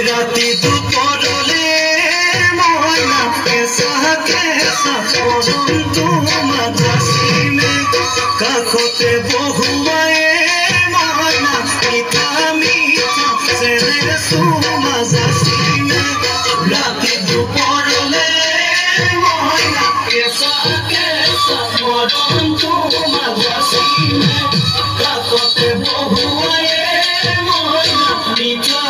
রাতে দুপুরে ময়না কেসা কেসা পরন্ত মাঝাসিনে কাখতে বহুয়ায়ে ময়না মিঠা মিঠা সেনে সুমাঝাসিনে রাতে দুপুরে ময়না কেসা কেসা পরন্ত মাঝাসিনে কাখতে বহুয়ায়ে ময়না মিঠা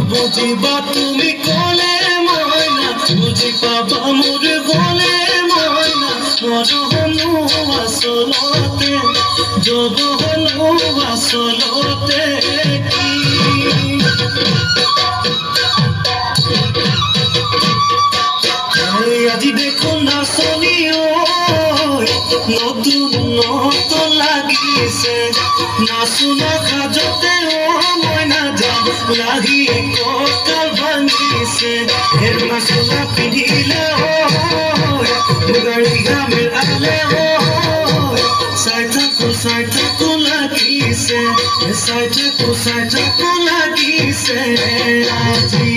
বুঝিবা তুমি কলে ময়না বুঝি পাবা মোর গলে ময়না মর হলো আসলতে যোগ হলো আসলতে আজি দেখো নাচনিও নতুন নতুন লাগিছে নাচো না সাজতে ময়না যাম লাগি কঁকাল ভাঙিছে এর মাছলা পিন্ধিলে গাড়ী গামের আলে চাই থাকো লাগিছে চাই থাকো লাগিছে আজি